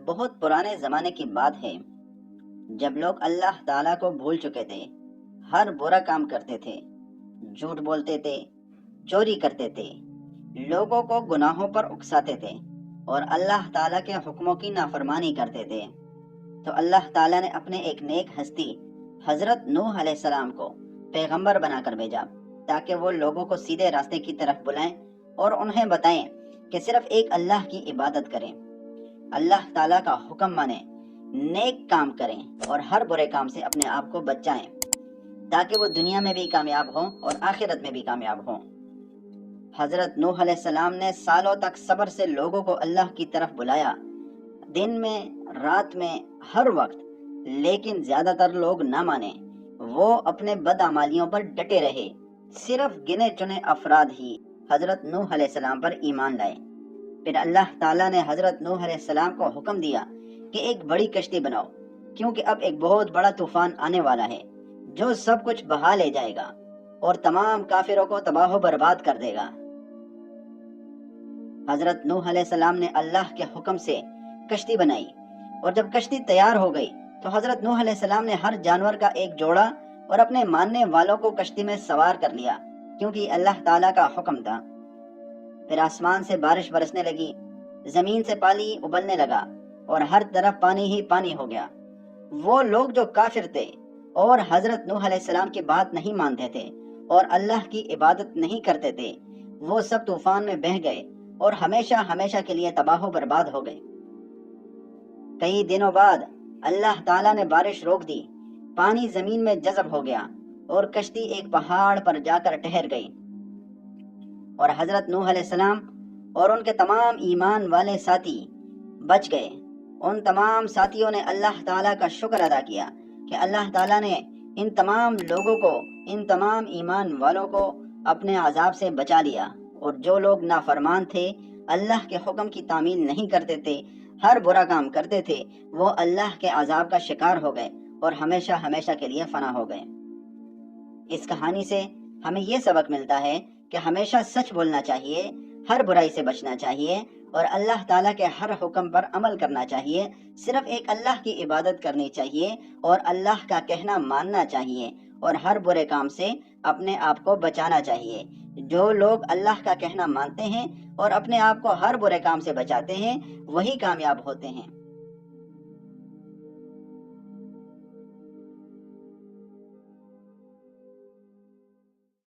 بہت پرانے زمانے کی بات ہے جب لوگ اللہ تعالیٰ کو بھول چکے تھے، ہر برا کام کرتے تھے، جھوٹ بولتے تھے، چوری کرتے تھے، لوگوں کو گناہوں پر اکساتے تھے اور اللہ تعالیٰ کے حکموں کی نافرمانی کرتے تھے۔ تو اللہ تعالیٰ نے اپنے ایک نیک ہستی حضرت نوح علیہ السلام کو پیغمبر بنا کر بھیجا تاکہ وہ لوگوں کو سیدھے راستے کی طرف بلائیں اور انہیں بتائیں کہ صرف ایک اللہ کی عبادت کریں، اللہ تعالیٰ کا حکم مانیں، نیک کام کریں اور ہر برے کام سے اپنے آپ کو بچائیں تاکہ وہ دنیا میں بھی کامیاب ہوں اور آخرت میں بھی کامیاب ہوں۔ حضرت نوح علیہ السلام نے سالوں تک صبر سے لوگوں کو اللہ کی طرف بلایا، دن میں، رات میں، ہر وقت، لیکن زیادہ تر لوگ نہ مانے۔ وہ اپنے بدعمالیوں پر ڈٹے رہے۔ صرف گنے چنے افراد ہی حضرت نوح علیہ السلام پر ایمان لائے۔ پھر اللہ تعالیٰ نے حضرت نوح علیہ السلام کو حکم دیا کہ ایک بڑی کشتی بناؤ، کیونکہ اب ایک بہت بڑا طوفان آنے والا ہے جو سب کچھ بہا لے جائے گا اور تمام کافروں کو تباہ و برباد کر دے گا۔ حضرت نوح علیہ السلام نے اللہ کے حکم سے کشتی بنائی، اور جب کشتی تیار ہو گئی تو حضرت نوح علیہ السلام نے ہر جانور کا ایک جوڑا اور اپنے ماننے والوں کو کشتی میں سوار کر لیا، کیونکہ یہ اللہ تعالیٰ کا حکم تھا۔ پھر آسمان سے بارش برسنے لگی، زمین سے پانی ابلنے لگا اور ہر طرف پانی ہی پانی ہو گیا۔ وہ لوگ جو کافر تھے اور حضرت نوح علیہ السلام کی بات نہیں مانتے تھے اور اللہ کی عبادت نہیں کرتے تھے، وہ سب طوفان میں بہہ گئے اور ہمیشہ ہمیشہ کے لیے تباہ و برباد ہو گئے۔ کئی دنوں بعد اللہ تعالیٰ نے بارش روک دی، پانی زمین میں جذب ہو گیا اور کشتی ایک پہاڑ پر جا کر ٹھہر گئی، اور حضرت نوح علیہ السلام اور ان کے تمام ایمان والے ساتھی بچ گئے۔ ان تمام ساتھیوں نے اللہ تعالیٰ کا شکر ادا کیا کہ اللہ تعالیٰ نے ان تمام لوگوں کو، ان تمام ایمان والوں کو اپنے عذاب سے بچا لیا، اور جو لوگ نافرمان تھے، اللہ کے حکم کی تعمیل نہیں کرتے تھے، ہر برا کام کرتے تھے، وہ اللہ کے عذاب کا شکار ہو گئے اور ہمیشہ ہمیشہ کے لیے فنا ہو گئے۔ اس کہانی سے ہمیں یہ سبق ملتا ہے کہ ہمیشہ سچ بولنا چاہیے، ہر برائی سے بچنا چاہیے اور اللہ تعالیٰ کے ہر حکم پر عمل کرنا چاہیے، صرف ایک اللہ کی عبادت کرنی چاہیے اور اللہ کا کہنا ماننا چاہیے، اور ہر برے کام سے اپنے آپ کو بچانا چاہیے۔ جو لوگ اللہ کا کہنا مانتے ہیں اور اپنے آپ کو ہر برے کام سے بچاتے ہیں، وہی کامیاب ہوتے ہیں۔